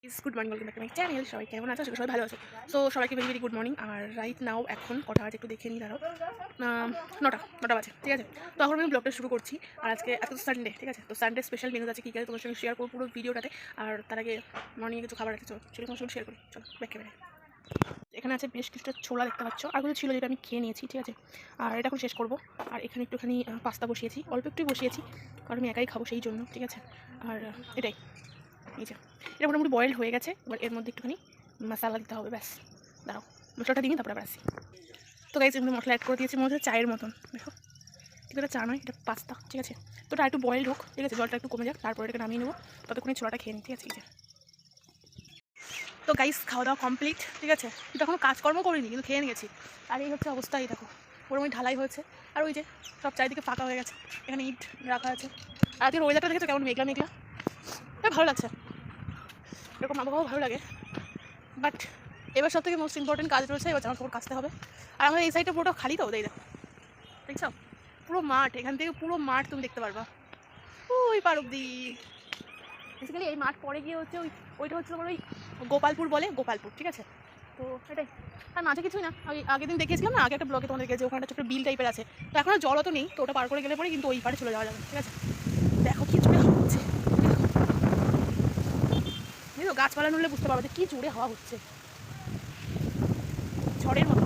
Good morning, welcome back to my channel. সবাই কেমন আছো? সবাই ভালো আছো। সো সবাইকে ভেরি ভেরি গুড মর্নিং। আর রাইট নাও এখন কটা বাজে একটু দেখে নিই, দাঁড়াও। নটা বাজে, ঠিক আছে। তো এখন আমি ব্লগটা শুরু করছি। আর আজকে তো সানডে, ঠিক আছে। তো সানডে স্পেশাল মেনুজ আছে কী আছে তোমার সঙ্গে শেয়ার করবো পুরো ভিডিওটাতে। আর তার আগে মর্নিংয়ে কিছু খাবার আছে, চলো সেটা তোমার সঙ্গে শেয়ার করি। চলো ব্যাক ক্যামেরা। এখানে আছে বেশ কিছুটা ছোলা দেখতে পাচ্ছ, আর কিছু ছিল যেটা আমি খেয়ে নিয়েছি, ঠিক আছে। আর এটা এখন শেষ করবো। আর এখানে একটুখানি পাস্তা বসিয়েছি, অল্প একটুই বসিয়েছি, কারণ আমি একাই খাবো সেই জন্য, ঠিক আছে। আর এটাই, এই যে এটা মোটামুটি বয়েলড হয়ে গেছে। এবার এর মধ্যে একটুখানি মশলা দিতে হবে, ব্যাস। দাঁড়াও, মশলাটা দিই তারপরে আবার আসি। তো গাইজ এর মধ্যে মশলা অ্যাড করে দিয়েছি, মনে হচ্ছে চায়ের মতন। দেখো, এটা চা নয়, এটা পাস্তা, ঠিক আছে। তো এটা একটু বয়েলড হোক, ঠিক আছে, জলটা একটু কমে যাক, তারপরে এটাকে নামিয়ে নেবো। ততক্ষণে ছোলাটা খেয়ে নিই, ঠিক আছে। এই যে তো গাইজ খাওয়া দাওয়া কমপ্লিট, ঠিক আছে। কিন্তু এখনো কাজকর্ম করিনি, কিন্তু খেয়ে নিয়েছি। আর এই হচ্ছে অবস্থা, এই দেখো পুরোপুরি ঢালাই হয়েছে। আর ওই যে সব চারিদিকে ফাঁকা হয়ে গেছে, এখানে ইট রাখা আছে। আর আজকের ওয়েদারটা দেখেছো কেমন মেঘলা মেঘলা, ভালো লাগছে। এরকম আবহাওয়া ভালো লাগে। বাট এবার সব থেকে মোস্ট ইম্পর্টেন্ট কাজ রয়েছে, এবার জামা কাপড় কাচতে হবে। আর আমাদের এই সাইডটা পুরোটা খালি, তো দেখো, দেখছো পুরো মাঠ, এখান থেকে পুরো মাঠ তুমি দেখতে পারবা ওই পার অব্দি। বেসিক্যালি এই মাঠ পরে গিয়ে হচ্ছে ওইটা হচ্ছে তোমার ওই গোপালপুর বলে, গোপালপুর, ঠিক আছে। তো সেটাই। আর মাঝে কিছুই না, আগের দিন দেখিয়েছিলাম না, আগে একটা ব্লগে তোমাদেরকে, যে ওখানে একটা বিল টাইপের আছে। তো এখন জলও তো নেই, তো ওটা পার করে গেলে পরে কিন্তু ওই পারে চলে যাওয়া যাবে, ঠিক আছে। দেখো কি জোরে হাওয়া হচ্ছে, দেখো গাছপালা নড়লে বুঝতে পারবে যে কী জোরে হাওয়া হচ্ছে, ঝড়ের মতো।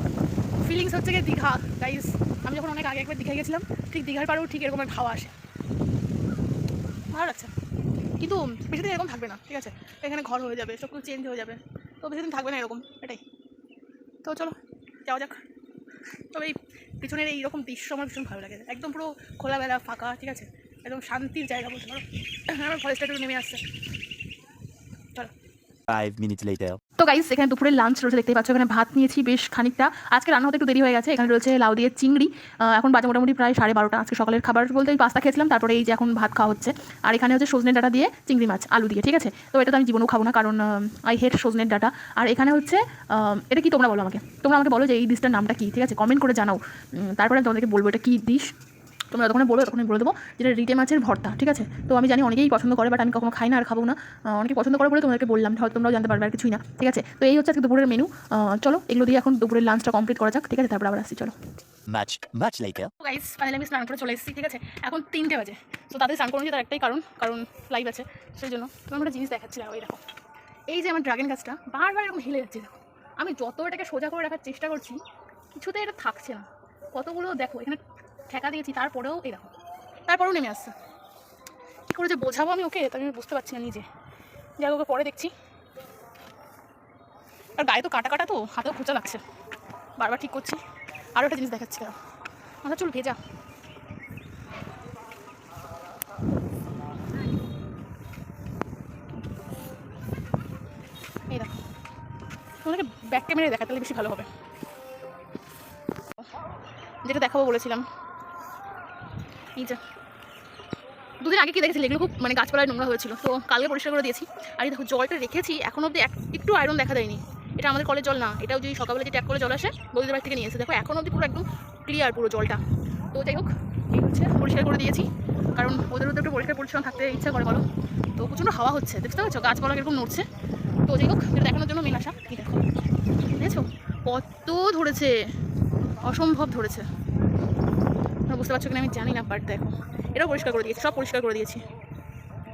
ফিলিংস হচ্ছে গিয়ে দীঘা গাইস। আমি যখন অনেক আগে একবার দীঘায় গেছিলাম, ঠিক দীঘার পাড়েও ঠিক এরকম একটা হাওয়া আসে, ভালো লাগছে। কিন্তু বেশি দিন এরকম থাকবে না, ঠিক আছে। এখানে ঘর হয়ে যাবে, সব কিছু চেঞ্জ হয়ে যাবে, তো বেশি দিন থাকবে না এরকম, এটাই। তো চলো যাওয়া যাক। তবে এই পিছনের এইরকম দৃশ্য আমার ভীষণ ভালো লাগে, একদম পুরো খোলাবেলা ফাঁকা, ঠিক আছে, একদম শান্তির জায়গা বলতে পারো। আমার ফরেস্টটা একটু নেমে আসছে, চলো। 5 minutes later. তো গাইস এখানে দুপুরের লাঞ্চ রয়েছে, দেখতেই পাচ্ছ। এখানে ভাত নিয়েছি বেশ খানিকটা, আজকে রান্না হতে একটু দেরি হয়ে গেছে। এখানে রয়েছে লাউ দিয়ে চিংড়ি। এখন বাজে মোটামুটি প্রায় 12:30। আজকে সকালের খাবার বলতে ওই পাস্তা খেয়েছিলাম, তারপরে এই যে এখন ভাত খাওয়া হচ্ছে। আর এখানে হচ্ছে সজনের ডাঁটা দিয়ে চিংড়ি মাছ আলু দিয়ে, ঠিক আছে। তো এটা তো আমি জীবনেও খাবো না, কারণ আই হেট সজনের ডাঁটা। আর এখানে হচ্ছে এটা কি, তোমরা বলো আমাকে বলো যে এই ডিশটার নামটা কি, ঠিক আছে, কমেন্ট করে জানাও। তারপরে আমি তোমাদেরকে বলবো এটা কী ডিশ। তোমরা যতক্ষণে বলবে তখনই বলে দেবো। যেটা রিটে মাছের ভর্তা, ঠিক আছে। তো আমি জানি অনেকেই পছন্দ করে, বাট আমি কখনো খাই না আর খাবো না। অনেকে পছন্দ করে বলে তোমাদেরকে বললাম, হয়তো তোমরাও জানতে পারবে, আর কিছুই না, ঠিক আছে। তো এই হচ্ছে আজকে দুপুরের মেনু। চলো এগুলো দিয়ে এখন দুপুরের লাঞ্চটা কমপ্লিট করা যাক, ঠিক আছে, তারপর আবার আসছি, চলো। Much later. গাইস ফাইনালি আমি স্নান করে চলে এসেছি, ঠিক আছে। এখন 3টে বাজে। তো তাদের স্নান করুন, তার একটাই কারণ লাইভ আছে, সেই জন্য তোমার একটা জিনিস দেখাচ্ছিলাম। ওই দেখো, এই যে আমার ড্রাগন গাছটা বারবার এরকম হেলে যাচ্ছে, দেখো। আমি যত এটাকে সোজা করে রাখার চেষ্টা করছি, কিছুতেই এটা থাকছে না। কতগুলো দেখো এখানে ঠেকা দিয়েছি, তারপরেও এই দেখো, তারপরেও নেমে আসছে। কী করে যে বোঝাবো আমি ওকে, তাই আমি বুঝতে পারছি না নিজে। যাই ওকে পরে দেখছি। আর গায়ে তো কাটা কাটা, তো হাতেও খোঁচা লাগছে, বারবার ঠিক করছি। আরও একটা জিনিস দেখাচ্ছি, মাথা চুল ভেজা। এই দেখো, তোমাদেরকে ব্যাক ক্যামেরায় দেখা, তাহলে বেশি ভালো হবে। যেটা দেখাবো বলেছিলাম, এই যে দুদিন আগে কি দেখেছিলি, এগুলো খুব মানে গাছপালায় নোংরা হয়েছিল, তো কালকে পরিষ্কার করে দিয়েছি। আর এই দেখো জলটা রেখেছি, এখন অবধি একটু আয়রন দেখা দেয়নি। এটা আমাদের কলের জল না, এটাও যদি সকালবেলা যে ট্যাপ করে জল আসে বৌদিদের বাড়ি থেকে নিয়ে এসে, দেখো এখন অবধি পুরো একদম ক্লিয়ার পুরো জলটা। তো যাই হোক, এই হচ্ছে পরিষ্কার করে দিয়েছি, কারণ ওদের একটু পরিষ্কার পরিচ্ছন্ন থাকতে ইচ্ছা করে, বলো। তো প্রচণ্ড হাওয়া হচ্ছে, দেখতে পাচ্ছ গাছপালা এরকম নড়ছে। তো যাই হোক, এটা দেখানোর জন্য মেন আসা। এই দেখো, দেখেছো কত ধরেছে, অসম্ভব ধরেছে। বুঝতে পারছো কিনা আমি জানি না, বাট দেখো এটাও পরিষ্কার করে দিয়েছি, সব পরিষ্কার করে দিয়েছি।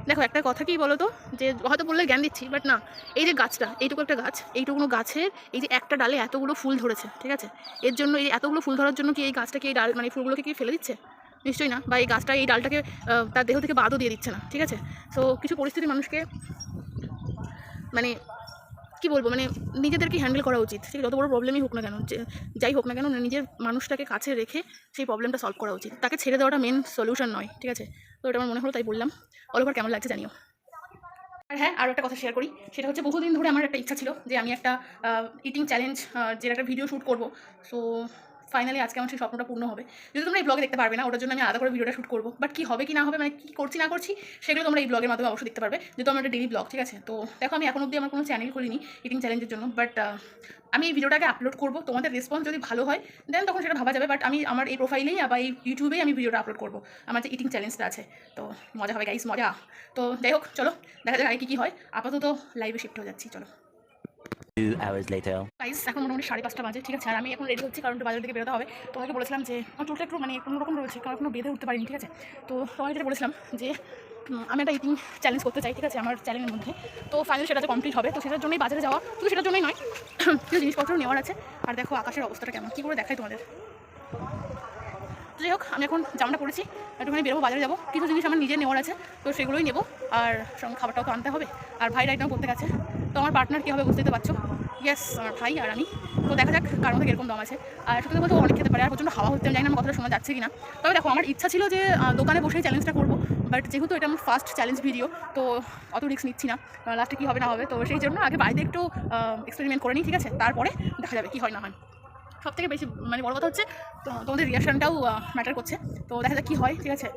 দেখো একটা কথা কি বলো তো, যে হয়তো বললে জ্ঞান দিচ্ছি, বাট না। এই যে গাছটা, এইটুকু একটা গাছ, এইটুকুনো গাছের এই যে একটা ডালে এতগুলো ফুল ধরেছে, ঠিক আছে। এর জন্য এই এতগুলো ফুল ধরার জন্য কি এই গাছটাকে, এই ডাল মানে ফুলগুলোকে কি ফেলে দিচ্ছে? নিশ্চয়ই না। বা এই গাছটা এই ডালটাকে তার দেহ থেকে বাদও দিয়ে দিচ্ছে না, ঠিক আছে। সো কিছু পরিস্থিতি মানুষকে মানে কী বলবো, মানে নিজেদেরকে হ্যান্ডেল করা উচিত, ঠিক আছে। যত বড় প্রবলেমই হোক না কেন, যাই হোক না কেন, নিজের মানুষটাকে কাছে রেখে সেই প্রবলেমটা সলভ করা উচিত, তাকে ছেড়ে দেওয়াটা মেন সলিউশন নয়, ঠিক আছে। তো এটা আমার মনে হলো, তাই বললাম। অল ওভার কেমন লাগছে জানিও। আর হ্যাঁ, আরও একটা কথা শেয়ার করি, সেটা হচ্ছে বহুদিন ধরে আমার একটা ইচ্ছা ছিল যে আমি একটা ইটিং চ্যালেঞ্জ, যেটা একটা ভিডিও শ্যুট করবো। সো ফাইনালি আজকে আমার সেই স্বপ্নটা পূর্ণ হবে। যদি তোমরা এই ব্লগে দেখতে পারবে না, ওটার জন্য আমি আলাদা করে ভিডিওটা শ্যুট করবো, বাট কী হবে কি না হবে, মানে কী করছি না করছি সেগুলো তোমরা এই ব্লগের মাধ্যমে অবশ্যই দেখতে পারবে, যেহেতু আমার একটা ডেইলি ব্লগ, ঠিক আছে। তো দেখো আমি এখন অবধি আমার কোনো চ্যানেল খুলিনি ইটিং চ্যালেঞ্জের জন্য, বাট আমি এই ভিডিওটাকে আপলোড করবো, তোমাদের রেসপন্স যদি ভালো হয় দেন তখন সেটা ভাবা যাবে, বাট আমি আমার এই প্রোফাইলেই বা এই ইউটিউবেই আমি ভিডিওটা আপলোড করবো, আমার যে ইটিং চ্যালেঞ্জটা আছে। তো মজা হবে গাইস, মজা। তো যাই হোক, চলো দেখা যাক আগে কী হয়। আপাতত লাইভে শিফট হয়ে যাচ্ছি, চলো। 2 hours later. গাইস এখন মোটামুটি 5:30 বাজে, ঠিক আছে। আর আমি এখন রেডি হচ্ছি, কারণ একটু বাজার দিকে বেরোতে হবে। তোমাকে বলেছিলাম যে আমার চুলটা একটু মানে কোনো রকম রয়েছে, কারণ এখনো বেঁধে উঠতে পারিনি, ঠিক আছে। তো তোমাকে যেটা বলেছিলাম যে আমি একটা ইটিং চ্যালেঞ্জ করতে চাই, ঠিক আছে, আমার চ্যানেলের মধ্যে। তো ফাইনালি সেটা কমপ্লিট হবে, তো সেটার জন্যই বাজারে যাওয়া, শুধু সেটার জন্যই নয়, কিছু জিনিসপত্র নেওয়ার আছে। আর দেখো আকাশের অবস্থাটা কেমন, কী করে দেখাই তোমাদের। তো যাই হোক, আমি এখন জামাটা পড়েছি, একটুখানি বেরোবো, বাজারে যাবো, কিছু জিনিস আমার নিজে নেওয়ার আছে, তো সেগুলোই নেবো। আর সঙ্গে খাবারটাও তো আনতে হবে। আর ভাইরা একদম করতে গেছে, তো আমার পার্টনার কী হবে বুঝতেই তো পারছো। ইয়েস, আমার ভাই আর আমি। তো দেখা যাক কার মধ্যে এরকম দম আছে। আর সত্যি বলতে অনেক খেতে পারে, আর প্রচণ্ড হাওয়া হচ্ছে, আমি জানি না আমার কথাটা শোনা যাচ্ছে কি না। তবে দেখো আমার ইচ্ছা ছিল যে দোকানে বসেই চ্যালেঞ্জটা করবো, বাট যেহেতু এটা আমার ফার্স্ট চ্যালেঞ্জ ভিডিও, তো অত রিস্ক নিচ্ছি না, লাস্টে কী হবে না হবে। তো সেই জন্য আগে বাড়িতে একটু এক্সপেরিমেন্ট করে নিই, ঠিক আছে, তারপরে দেখা যাবে কী হয় না হয়। সবথেকে বেশি মানে বড় কথা হচ্ছে তোমাদের রিয়াকশানটাও ম্যাটার করছে। তো দেখা যাক কী হয়, ঠিক আছে।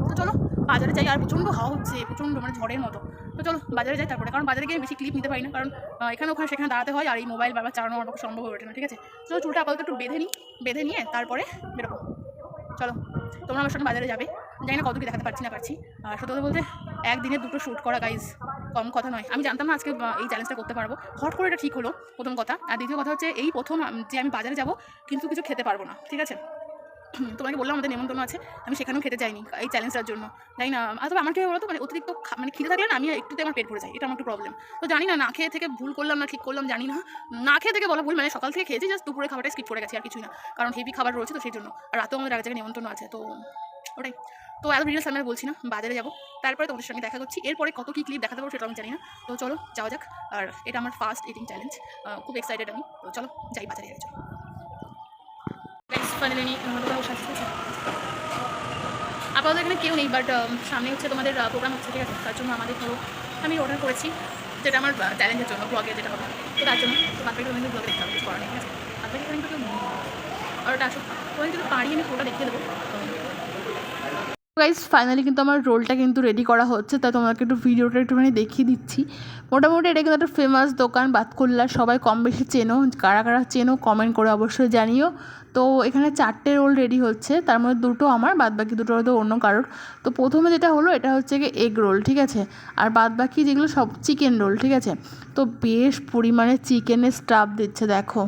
তো চলো বাজারে যাই, আর প্রচণ্ড হাওয়া হচ্ছে, প্রচণ্ড মানে ঝড়ের মতো। তো চলো বাজারে যাই তারপরে, কারণ বাজারে গিয়ে বেশি ক্লিপ নিতে পারি না, কারণ এখানে ওখানে সেখানে দাঁড়াতে হয়, আর এই মোবাইল বারবার চালানো আমার পক্ষে সম্ভব হয়ে ওঠে না, ঠিক আছে। চলো চুলটা আপাতত একটু বেঁধে নিয়ে তারপরে বেরোবো। চলো তোমরা আমার সঙ্গে বাজারে যাবে, জানি না কত কি দেখাতে পারছি না পারছি। আর সত্যি কথা বলতে একদিনে 2টো শ্যুট করা গাইজ কম কথা নয়। আমি জানতাম না আজকে এই চ্যালেঞ্জটা করতে পারবো, হট করে এটা ঠিক হলো, প্রথম কথা। আর দ্বিতীয় কথা হচ্ছে এই প্রথম যে আমি বাজারে যাব কিন্তু কিছু খেতে পারবো না, ঠিক আছে। তোমাকে বললাম আমাদের নেমন্তন্ন আছে, আমি সেখানেও খেতে চাইনি এই চ্যালেঞ্জটার জন্য, জানি না। তবে আমার কী বলো তো, মানে অতিরিক্ত মানে খিদে থাকলে না আমি একটুতে আমার পেট ভরে যায়, এটা আমার একটু প্রবলেম। তো জানি না খেয়ে থেকে ভুল করলাম না ঠিক করলাম জানি না, না খেয়ে থেকে বলা ভুল, মানে সকাল থেকে খেয়েছি, জাস্ট দুপুরে খাবারটা স্কিপ করে গেছি, আর কিছুই না, কারণ হেভি খাবার রয়েছে তো সেই জন্য। আর রাতেও আমাদের আগে জায়গায় নেমন্তন্ন আছে, তো ওটাই। তো এত ভিডিও সামনে বলছি না, বাজারে যাবো, তারপরে তোমাদের সঙ্গে দেখা করছি। এরপরে কত কী ক্লিপ দেখাতে পারবো সেটা আমি জানি না। তো চলো যাওয়া যাক। আর এটা আমার ফার্স্ট ইটিং চ্যালেঞ্জ, খুব এক্সাইটেড আমি। তো চলো যাই বাজারে যাই। চলো ফাইনালি আমি আপাতত এখানে কেউ নেই, বাট সামনে হচ্ছে তোমাদের প্রোগ্রাম হচ্ছে, ঠিক আছে। তার জন্য আমাদের ধরো আমি অর্ডার করেছি, যেটা আমার চ্যালেঞ্জের জন্য ব্লগে যেটা হবে, তো তার জন্য তো বাদ বাকি তোমাদের ব্লগে দেখতে হবে, কিছু করার নেই, ঠিক আছে। বাদ বাকি কিন্তু কেউ নেই, আর ওটা আসুক, তোমাদের কিন্তু পারি আমি পুরোটা দেখিয়ে দেবো। গাইজ ফাইনালি কিন্তু আমার রোলটা কিন্তু রেডি করা হচ্ছে, তাই তোমাকে একটু ভিডিওটা একটুখানি দেখিয়ে দিচ্ছি। মোটামুটি এটা কিন্তু একটা ফেমাস দোকান, বাতকুল্লা, সবাই কম বেশি চেনো, কারা কারা চেনো কমেন্ট করে অবশ্যই জানিও। তো এখানে 4টে রোল রেডি হচ্ছে, তার মধ্যে 2টো আমার, বাদ বাকি 2টো হয়তো অন্য কারোর। তো প্রথমে যেটা হলো এটা হচ্ছে কি এগ রোল, ঠিক আছে, আর বাদ বাকি যেগুলো সব চিকেন রোল, ঠিক আছে। তো বেশ পরিমাণে চিকেনের স্টাফ দিচ্ছে দেখো।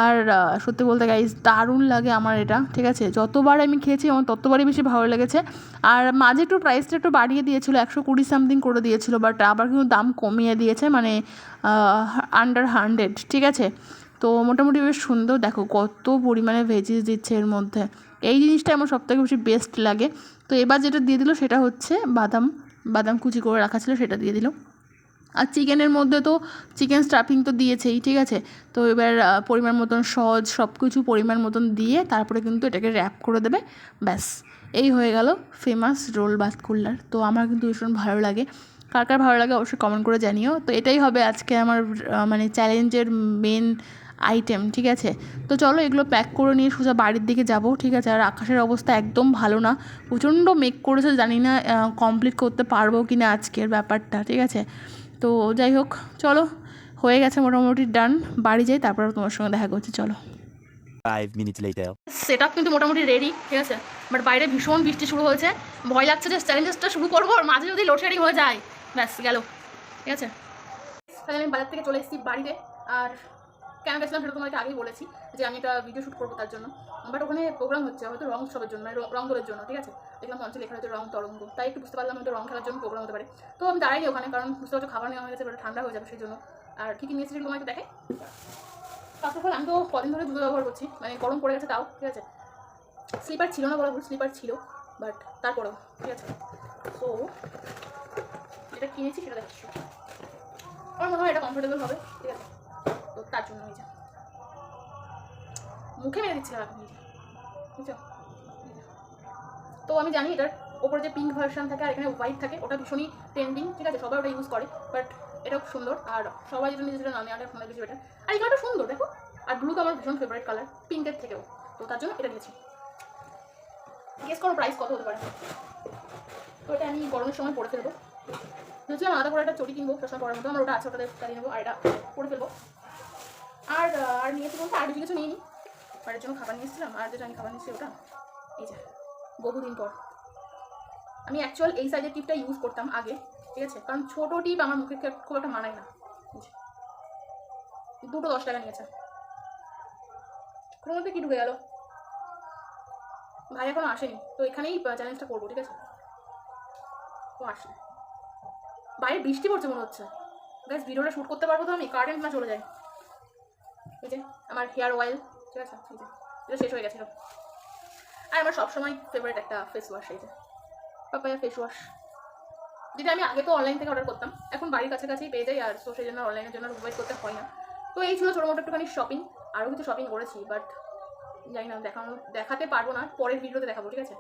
আর সত্যি বলতে গাইজ দারুণ লাগে আমার এটা, ঠিক আছে। যতবার আমি খেয়েছি আমার ততবারই বেশি ভালো লেগেছে। আর মাঝে একটু প্রাইসটা একটু বাড়িয়ে দিয়েছিলো, 120 সামথিং করে দিয়েছিলো, বাট আবার কিন্তু দাম কমিয়ে দিয়েছে, মানে আন্ডার 100, ঠিক আছে। তো মোটামুটি বেশ সুন্দর, দেখো কত পরিমাণে ভেজিস দিচ্ছে এর মধ্যে, এই জিনিসটা আমার সবথেকে বেশি বেস্ট লাগে। তো এবার যেটা দিয়ে দিল সেটা হচ্ছে বাদাম কুচি করে রাখা ছিল, সেটা দিয়ে দিল। আর চিকেনের মধ্যে তো চিকেন স্টাফিং তো দিয়েছেই, ঠিক আছে। তো এবার পরিমাণ মতন সস সব কিছু পরিমাণ মতন দিয়ে তারপরে কিন্তু এটাকে র্যাপ করে দেবে, ব্যাস এই হয়ে গেল ফেমাস রোল বাতকুল্লার। তো আমার কিন্তু ভীষণ ভালো লাগে, কার কার ভালো লাগে অবশ্যই কমেন্ট করে জানিও। তো এটাই হবে আজকে আমার মানে চ্যালেঞ্জের মেন আইটেম, ঠিক আছে। তো চলো এগুলো প্যাক করে নিয়ে সোজা বাড়ির দিকে যাব, ঠিক আছে। আর আকাশের অবস্থা একদম ভালো না, প্রচণ্ড মেঘ করেছে, জানি না কমপ্লিট করতে পারবো কি না আজকের ব্যাপারটা, ঠিক আছে। তো যাই হোক চলো, হয়ে গেছে মোটামুটি ডান, বাড়ি যাই তারপর তোমার সঙ্গে দেখা করছি, চলো। 5 minutes later. সেট আপ কিন্তু মোটামুটি রেডি, ঠিক আছে, বাট বাইরে ভীষণ বৃষ্টি শুরু হয়েছে, ভয় লাগছে যে চ্যালেঞ্জেসটা শুরু করবো আর মাঝে যদি লোডশেডিং হয়ে যায়, ব্যাস গেল, ঠিক আছে। তাহলে আমি বাজার থেকে চলে এসেছি বাড়িতে। আর কেন গেছিলাম সেটা তোমাকে আগেই বলেছি, যে আমি একটা ভিডিও শ্যুট করবো তার জন্য, বাট ওখানে প্রোগ্রাম হচ্ছে হয়তো রং উৎসবের জন্য, মানে রং দোলের জন্য, ঠিক আছে। দেখলাম মঞ্চে লেখা হচ্ছে রং তরঙ্গ, তাই একটু বুঝতে পারলাম হয়তো রং খেলার জন্য প্রোগ্রাম হতে পারে। তো আমি দাঁড়াইনি ওখানে, কারণ বুঝতে পারছো খাবার নেওয়া হয়ে গেছে, এবার ঠান্ডা হয়ে যাবে সেই জন্য। আর কী কী নিয়েছি সেগুলো তোমাকে দেখে। ফার্স্ট অফ অল আমি তো কদিন ধরে জুতো ব্যবহার করছি, মানে গরম পড়ে গেছে তাও, ঠিক আছে। স্লিপার ছিল না বলা ভুল, স্লিপার ছিল, বাট তারপরেও ঠিক আছে। তো যেটা কিনেছি সেটা দেখাচ্ছি, আমার মনে হয় এটা কমফোর্টেবল হবে, ঠিক আছে। তো তার জন্য এই যে মুখে মেরে দিচ্ছিলাম আপনি, বুঝছো। তো আমি জানি এটার ওপরে যে পিঙ্ক ভার্সন থাকে আর এখানে হোয়াইট থাকে, ওটা ভীষণই ট্রেন্ডিং, ঠিক আছে, সবাই ওটা ইউজ করে, বাট এটা খুব সুন্দর। আর সবাই যেটা নিজের না নেওয়াটা ফোনের বেশি বেটার। আর এই কালারটা সুন্দর, দেখো আর ব্লু তো আমার ভীষণ ফেভারিট কালার, পিঙ্কের থেকেও, তো তার জন্য এটা নিয়েছি। গেস করো প্রাইস কত হতে পারে। তো এটা আমি গরমের সময় পরে ফেলবো, ভেবেছিলাম আলাদা করে একটা চটি কিনবো সবসময় পরার মতো, আমার ওটা আছে, ওটাতে চালিয়ে নেবো আর এটা পরে ফেলবো। আর আর নিয়েছি বলতে আর বেশি কিছু নিইনি, বাড়ির জন্য খাবার নিয়েছিলাম, আর যেটা আমি খাবার নিয়েছি ওটা এই যে বহুদিন পর। আমি অ্যাকচুয়াল এই সাইজের টিপটা ইউজ করতাম আগে, ঠিক আছে, কারণ ছোটো টিপ আমার মুখে খুব একটা মানায় না। দুটো 10 টাকা নিয়েছে, কোনো মধ্যে কি ঢুকে গেল, ভাই এখনো আসেনি, তো এখানেই চ্যালেঞ্জটা করবো, ঠিক আছে। ও আসে, বাইরে বৃষ্টি পড়ছে মনে হচ্ছে, গাইস ভিডিওটা শ্যুট করতে পারবো তো আমি, কারেন্ট না চলে যায়। এই যে আমার হেয়ার অয়েল, ঠিক আছে, এই যে এটা শেষ হয়ে গেছিলো। আর আমার সবসময় ফেভারিট একটা ফেস ওয়াশ, এই যে পাপায়া ফেস ওয়াশ, যেটা আমি আগে তো অনলাইন থেকে অর্ডার করতাম, এখন বাড়ির কাছাকাছি পেয়ে যাই, আর তো সেই জন্য অনলাইনের জন্য ওয়েট করতে হয় না। তো এই ছিল ছোটো মোটো একটুখানি শপিং, আরও কিছু শপিং করেছি, বাট জানি না দেখাতে পারবো না, পরের ভিডিওতে দেখাবো, ঠিক আছে।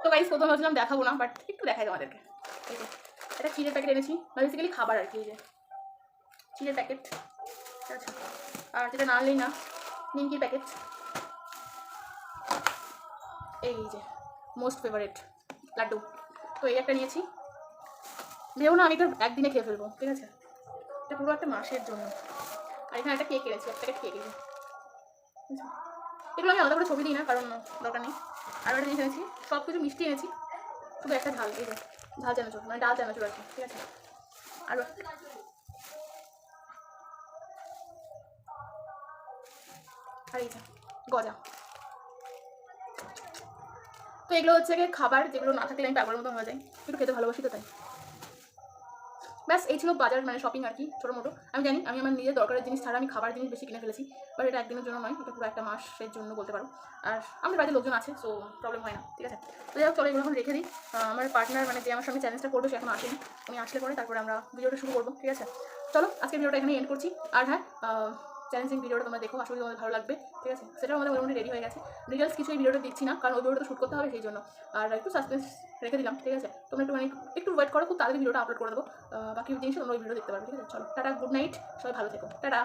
তো গাইস প্রথমে ভাবছিলাম দেখাবো না, বাট একটু দেখাই তোমাদেরকে। এই যে একটা চিড়ের প্যাকেট এনেছি, মানে বেসিক্যালি খাবার আর কি, এই যে চিড়ের প্যাকেট, ঠিক আছে। আর যেটা না আনলেই না, নিমকির প্যাকেট, এই যে মোস্ট ফেভারিট লাড্ডু, তো এই একটা নিয়েছি। ভেবো না আমি এটা একদিনে খেয়ে ফেলবো, ঠিক আছে, এটা পুরো একটা মাসের জন্য। আর এখানে একটা কেক এনেছি, এক প্যাকেট কেক, এগুলো আমি আলাদা করে ছবি দিই না, কারণ দরকার নেই। আর একটা জিনিস এনেছি, সব কিছু মিষ্টি এনেছি, শুধু একটা ঝাল, এই যে ঝাল চানাচুর, মানে ডাল চানাচুর আর কি, ঠিক আছে। আর এই যে গজা। তো এগুলো হচ্ছে গিয়ে খাবার, যেগুলো না থাকলে আমি পাগলের মতো হয়ে যাই, একটু খেতে ভালোবাসি তো তাই। ব্যাস এই ছিল বাজার, মানে শপিং আর কি, ছোটো মোটো। আমি জানি আমি আমার নিজের দরকারের জিনিস ছাড়া আমি খাবার জিনিস বেশি কিনে ফেলেছি, বাট এটা একদিনের জন্য নয়, এটা পুরো একটা মাসের জন্য বলতে পারো। আর আমাদের বাড়িতে লোকজন আছে, সো প্রবলেম হয় না, ঠিক আছে। তো যাই হোক, চলো এগুলো এখন রেখে দিই। আমার পার্টনার, মানে যে আমার সঙ্গে চ্যালেঞ্জটা করবে, সে এখন আসেনি, উনি আসলে পরে তারপরে আমরা ভিডিওটা শুরু করবো, ঠিক আছে। চলো আজকে ভিডিওটা এখানে এন্ড করছি। আর হ্যাঁ, চ্যালেঞ্জিং ভিডিওটা তোমরা দেখো, আসলে তোমাদের ভালো লাগবে, ঠিক আছে। সেটাও আমাদের মোটামুটি রেডি হয়ে গেছে, ডিটেলস কিছু এই ভিডিওটা দিচ্ছি না, কারণ ওই ভিডিওটা শ্যুট করতে হবে সেই জন্য, আর একটু সাসপেন্স রেখে দিলাম, ঠিক আছে। তোমরা একটু ওয়েট করো, খুব তাড়াতাড়ি ভিডিওটা আপলোড করে দেবো। বাকি জিনিস তোমরা ওই ভিডিও দেখতে পারবে, ঠিক আছে। চলো টাটা, গুড নাইট, সবাই ভালো থেকো, টাটা।